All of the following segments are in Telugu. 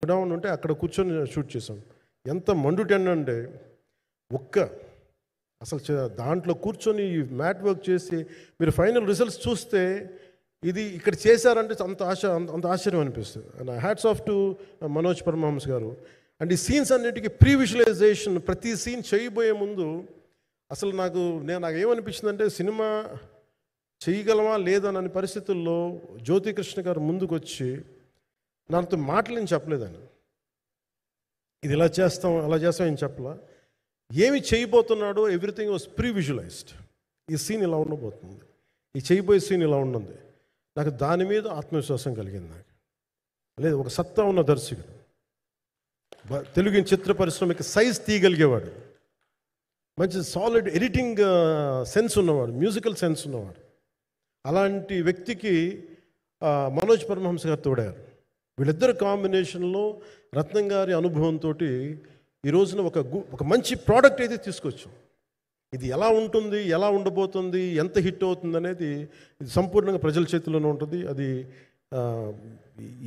డౌన్ ఉంటే అక్కడ కూర్చొని షూట్ చేసాం. ఎంత మండుటెండ అంటే అసలు దాంట్లో కూర్చొని మ్యాట్ వర్క్ చేసి మీరు ఫైనల్ రిజల్ట్స్ చూస్తే ఇది ఇక్కడ చేశారంటే అంత ఆశ్చర్యం అనిపిస్తుంది. And hats off to Manoj Paramahamsa గారు. అండ్ ఈ సీన్స్ అన్నిటికీ ప్రీ విజువలైజేషన్, ప్రతి సీన్ చేయబోయే ముందు అసలు నాకు ఏమనిపించిందంటే సినిమా చేయగలమా లేదనని పరిస్థితుల్లో జ్యోతికృష్ణ గారు ముందుకు వచ్చి నాతో మాటలు ఏం చెప్పలేదని, ఇది ఇలా చేస్తాం అలా చేస్తాం ఏం చెప్పలా, ఏమి చేయబోతున్నాడో ఎవ్రీథింగ్ వాజ్ ప్రీ విజువలైజ్డ్. ఈ సీన్ ఇలా ఉండబోతుంది, ఈ చేయబోయే సీన్ ఇలా ఉన్నది. నాకు దాని మీద ఆత్మవిశ్వాసం కలిగింది. నాకు లేదు, ఒక సత్తా ఉన్న దర్శకుడు, తెలుగు చిత్ర పరిశ్రమకి సైజ్ తీయగలిగేవాడు, మంచి సాలిడ్ ఎడిటింగ్ సెన్స్ ఉన్నవాడు, మ్యూజికల్ సెన్స్ ఉన్నవాడు. అలాంటి వ్యక్తికి మనోజ్ పరమహంస గారు తోడారు. వీళ్ళిద్దరు కాంబినేషన్లో రత్నం గారి అనుభవంతో ఈ రోజున ఒక మంచి ప్రోడక్ట్ అయితే తీసుకొచ్చాం. ఇది ఎలా ఉంటుంది, ఎలా ఉండబోతుంది, ఎంత హిట్ అవుతుంది అనేది ఇది సంపూర్ణంగా ప్రజల చేతిలోనే ఉంటుంది. అది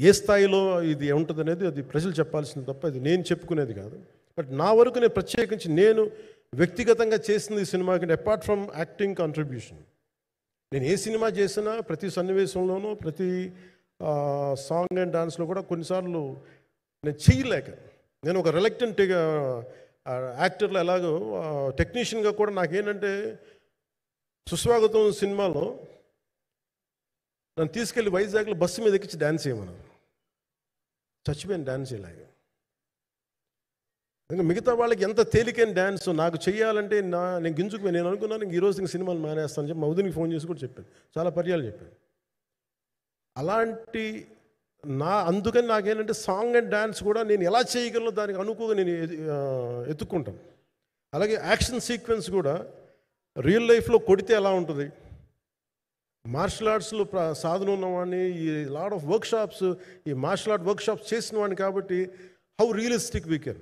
ఏ స్థాయిలో ఇది ఉంటుంది అనేది అది ప్రజలు చెప్పాల్సింది తప్ప అది నేను చెప్పుకునేది కాదు. బట్ నా వరకు నేను ప్రత్యేకించి నేను వ్యక్తిగతంగా చేసింది ఈ సినిమాకి అపార్ట్ ఫ్రమ్ యాక్టింగ్ కాంట్రిబ్యూషన్, నేను ఏ సినిమా చేసినా ప్రతి సన్నివేశంలోనూ ప్రతి సాంగ్ అండ్ డాన్స్లో కూడా కొన్నిసార్లు నేను చేయలేక, నేను ఒక రిలక్టెంట్ యాక్టర్లో ఎలాగో టెక్నీషియన్గా కూడా నాకేంటంటే సుస్వాగతం సినిమాలో నన్ను తీసుకెళ్ళి వైజాగ్లో బస్సు మీద ఎక్కించి డ్యాన్స్ చేయమన్నారు. చచ్చిపోయాను డ్యాన్స్ చేయలేక. ఇంకా మిగతా వాళ్ళకి ఎంత తేలికైన డ్యాన్స్ నాకు చేయాలంటే నేను గింజుకుపోయి నేను అనుకున్నాను ఈ రోజు ఇంక సినిమాలు మానేస్తాను చెప్పి మా వదినికి ఫోన్ చేసి కూడా చెప్పాను, చాలా పర్యాలు చెప్పాను. అలాంటి అందుకని నాకేంటంటే సాంగ్ అండ్ డ్యాన్స్ కూడా నేను ఎలా చేయగలను దానికి అనుకోగా నేను ఎత్తుక్కుంటాను. అలాగే యాక్షన్ సీక్వెన్స్ కూడా రియల్ లైఫ్లో కొడితే ఎలా ఉంటుంది, మార్షల్ ఆర్ట్స్లో సాధన ఉన్నవాడిని, ఈ లాట్ ఆఫ్ వర్క్షాప్స్, ఈ మార్షల్ ఆర్ట్ వర్క్షాప్స్ చేసిన వాడిని కాబట్టి హౌ రియలిస్టిక్ వీ కెన్,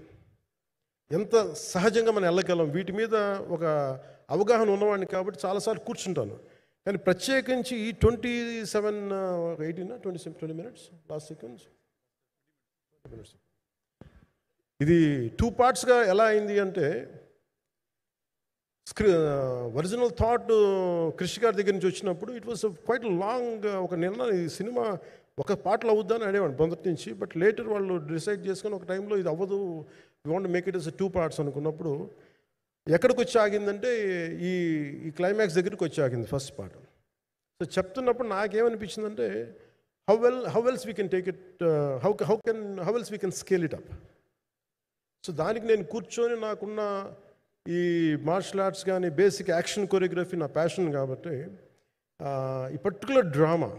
ఎంత సహజంగా మనం వెళ్ళగలం, వీటి మీద ఒక అవగాహన ఉన్నవాడిని కాబట్టి చాలాసార్లు కూర్చుంటాను. కానీ ప్రత్యేకించి ఈ 20 minutes లాస్ట్ సీక్వెన్స్ ఇది 2 partsగా ఎలా అయింది అంటే ఒరిజినల్ థాట్ క్రిష్ గారి దగ్గర నుంచి వచ్చినప్పుడు ఇట్ వాస్ క్వైట్ లాంగ్. ఒక నిర్ణయం ఈ సినిమా ఒక పాటలో అవుద్దని అనేవాడు మొదటి నుంచి. బట్ లేటర్ వాళ్ళు డిసైడ్ చేసుకొని ఒక టైంలో ఇది అవ్వదు, we want make it as 2 parts అనుకున్నప్పుడు ఎక్కడికి వచ్చి ఆగిందంటే ఈ క్లైమాక్స్ దగ్గరికి వచ్చి ఆగింది ఫస్ట్ పార్ట్. సో చెప్తున్నప్పుడు నాకేమనిపించిందంటే how else we can take it, how else we can scale it up. So దానికి నేను కూర్చొని నాకున్న ఈ మార్షల్ ఆర్ట్స్ కానీ బేసిక్ యాక్షన్ కొరియోగ్రఫీ నా ప్యాషన్ కాబట్టి ఈ పర్టికులర్ డ్రామా,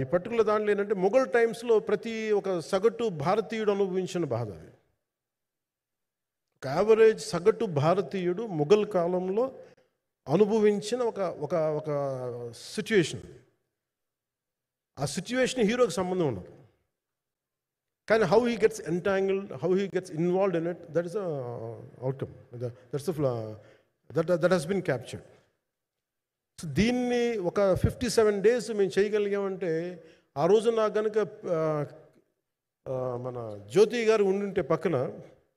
ఈ పర్టికులర్ దాంట్లో ఏంటంటే మొఘల్ టైమ్స్లో ప్రతి ఒక సగటు భారతీయుడు అనుభవించిన బాధ, అది ఒక యావరేజ్ సగటు భారతీయుడు మొఘల్ కాలంలో అనుభవించిన ఒక ఒక సిచ్యువేషన్. ఆ సిచ్యువేషన్ హీరోకి సంబంధం ఉండదు, కానీ how he gets entangled, how he gets involved in it, that is the outcome, that he's been captured. So దీన్ని ఒక 57 days మేము చేయగలిగామంటే ఆ రోజు నాకు కనుక మన జ్యోతి గారు ఉండింటే పక్కన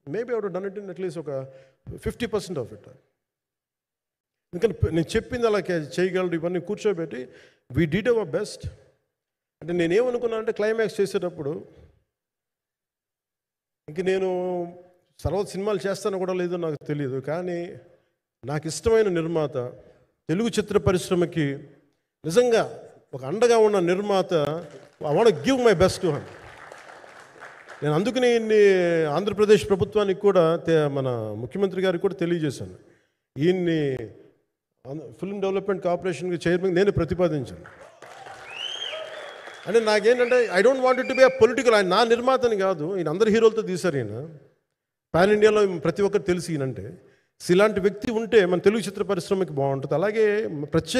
maybe out done it in at least ఒక 50% ఆఫ్ ఇట్. ఎందుకంటే నేను చెప్పింది అలా చేయగలరు ఇవన్నీ కూర్చోబెట్టి వీ డిడ్ అవర్ బెస్ట్. అంటే నేనేమనుకున్నాను అంటే క్లైమాక్స్ చేసేటప్పుడు ఇంక నేను తర్వాత సినిమాలు చేస్తానో కూడా లేదో నాకు తెలియదు, కానీ నాకు ఇష్టమైన నిర్మాత, తెలుగు చిత్ర పరిశ్రమకి నిజంగా ఒక అండగా ఉన్న నిర్మాత, I want give my best to him. నేను అందుకని ఆంధ్రప్రదేశ్ ప్రభుత్వానికి కూడా మన ముఖ్యమంత్రి గారికి కూడా తెలియజేశాను, ఈయన్ని ఫిల్మ్ డెవలప్మెంట్ కార్పొరేషన్కి చైర్మన్ నేను ప్రతిపాదించాను. అంటే నాకేంటంటే I don't want it to be a political, ఆయన నా నిర్మాతని కాదు, ఈయన అందరు హీరోలతో తీశారు, ఈయన పాన్ ఇండియాలో ప్రతి ఒక్కరు తెలిసి ఈయనంటే. ఇలాంటి వ్యక్తి ఉంటే మన తెలుగు చిత్ర పరిశ్రమకి బాగుంటుంది. అలాగే ప్రత్యేక